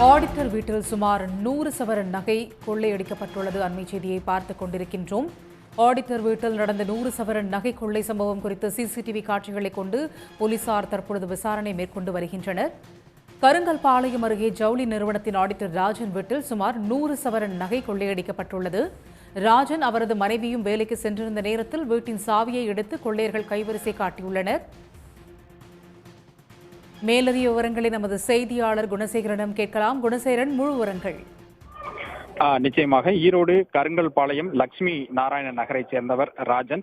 Auditor வீட்டில் சுமார் 100 சவரன் நகை கொள்ளையடிக்கப்பட்டுள்ளது. அண்மை செய்தியை பார்த்துக் கொண்டிருக்கின்றோம். ஆடிட்டர் வீட்டில் நடந்த 100 சவரன் நகை கொள்ளை சம்பவம் குறித்து சிசிடிவி காட்சிகளை கொண்டு போலீசார் தற்பொழுது விசாரணை மேற்கொண்டு வருகின்றனர். கருங்கல்பாளையம் அருகே ஜவுளி நிறுவனத்தின் ஆடிட்டர் ராஜன் வீட்டில் சுமார் 100 சவரன் நகை கொள்ளையடிக்கப்பட்டுள்ளது. ராஜன் அவரது மனைவியும் வேலைக்கு சென்றிருந்த நேரத்தில் வீட்டின் சாவியை எடுத்து கொள்ளையர்கள் கைவரிசை காட்டியுள்ளனர். மேலதிக விவரங்களை நமது செய்தியாளர் குணசேகரனிடம் கேட்கலாம். குணசேகரன், முழு விவரங்கள். நிச்சயமாக ஈரோடு கருங்கல்பாளையம் லட்சுமி நாராயண நகரைச் சேர்ந்தவர் ராஜன்.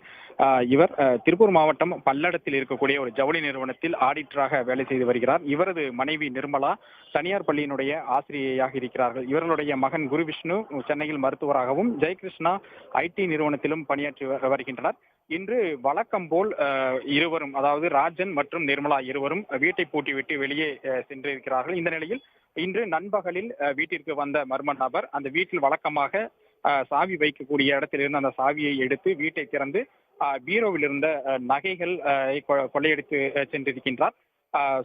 இவர் திருப்பூர் மாவட்டம் பல்லடத்தில் இருக்கக்கூடிய ஒரு ஜவுளி நிறுவனத்தில் ஆடிட்டராக வேலை செய்து வருகிறார். இவரது மனைவி நிர்மலா தனியார் பள்ளியினுடைய ஆசிரியையாக இருக்கிறார்கள். இவர்களுடைய மகன் குருவிஷ்ணு சென்னையில் மருத்துவராகவும், ஜெயகிருஷ்ணா ஐடி நிறுவனத்திலும் பணியாற்றி வருகின்றனர். இன்று வழக்கம் போல் இருவரும், அதாவது ராஜன் மற்றும் நிர்மலா இருவரும் வீட்டை பூட்டிவிட்டு வெளியே சென்றிருக்கிறார்கள். இந்த நிலையில் இன்று நண்பகலில் வீட்டிற்கு வந்த மர்ம நபர் அந்த வீட்டில் வழக்கமாக சாவி வைக்கக்கூடிய இடத்திலிருந்து அந்த சாவியை எடுத்து வீட்டை திறந்து பீரோவில் இருந்த நகைகள் கொள்ளையடித்து சென்றிருக்கின்றார்.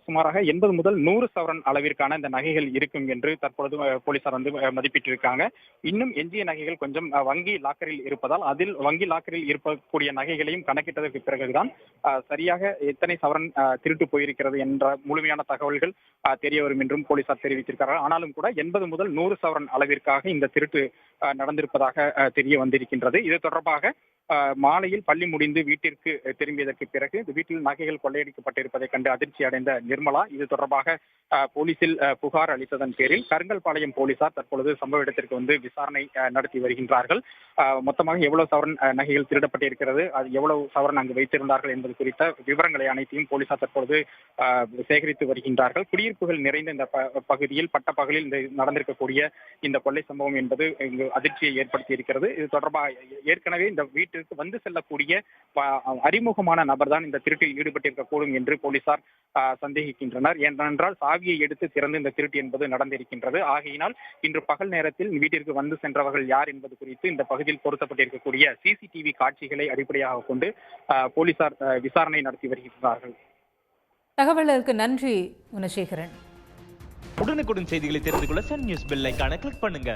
சுமாராக 80 முதல் 100 சவரன் அளவிற்கான இந்த நகைகள் இருக்கும் என்று தற்பொழுது போலீசார் மதிப்பிட்டிருக்காங்க. இன்னும் எஞ்சிய நகைகள் கொஞ்சம் வங்கி லாக்கரில் இருப்பதால் அதில் வங்கி லாக்கரில் இருக்கக்கூடிய நகைகளையும் கணக்கிட்டதற்கு பிறகுதான் சரியாக எத்தனை சவரன் திருட்டு போயிருக்கிறது என்ற முழுமையான தகவல்கள் தெரிய வரும் என்றும் போலீசார் தெரிவித்திருக்கிறார்கள். ஆனாலும் கூட 80 முதல் 100 சவரன் அளவிற்காக இந்த திருட்டு நடந்திருப்பதாக தெரிய வந்திருக்கின்றது. இது தொடர்பாக மாலையில் பள்ளி முடிந்து வீட்டிற்கு திரும்பியதற்கு பிறகு வீட்டில் நகைகள் கொள்ளையடிக்கப்பட்டிருப்பதை கண்டு அதிர்ச்சி அடைந்த நிர்மலா இது தொடர்பாக போலீசில் புகார் அளித்ததன் பேரில் கருங்கல்பாளையம் போலீசார் தற்பொழுது சம்பவ இடத்திற்கு வந்து விசாரணை நடத்தி வருகின்றார்கள். மொத்தமாக எவ்வளவு சவரன் நகைகள் திருடப்பட்டிருக்கிறது, அது எவ்வளவு சவரன் அங்கு வைத்திருந்தார்கள் என்பது குறித்த விவரங்களை அனைத்தையும் போலீசார் தற்பொழுது சேகரித்து வருகின்றார்கள். குடியிருப்புகள் நிறைந்த இந்த பகுதியில் பட்டப்பகலில் நடந்திருக்கக்கூடிய இந்த கொள்ளை சம்பவம் என்பது இங்கு அதிர்ச்சியை ஏற்படுத்தி இருக்கிறது. இது தொடர்பாக ஏற்கனவே இந்த வீட்டிற்கு வந்து செல்லக்கூடிய அறிமுகமான நபர் தான் இந்த திருட்டில் ஈடுபட்டிருக்கக்கூடும் என்று போலீசார் சந்தேகிக்கின்றனர். ஏனென்றால் சாவியை எடுத்து திறந்து இந்த திருட்டு என்பது நடந்திருக்கின்றது. ஆகையினால் இன்று பகல் நேரத்தில் வீட்டிற்கு வந்து சென்றவர்கள் யார் என்பது குறித்து இந்த பகுதியில் பொருத்தப்பட்டிருக்கக்கூடிய சிசிடிவி காட்சிகளை அடிப்படையாக கொண்டு போலீசார் விசாரணை நடத்தி வருகின்றார்கள். தகவலுக்கு நன்றி குணசேகரன். உடனுக்குடன் செய்திகளை தெரிந்து கொள்ள சன் நியூஸ் பெல் ஐகானை கிளிக் பண்ணுங்க.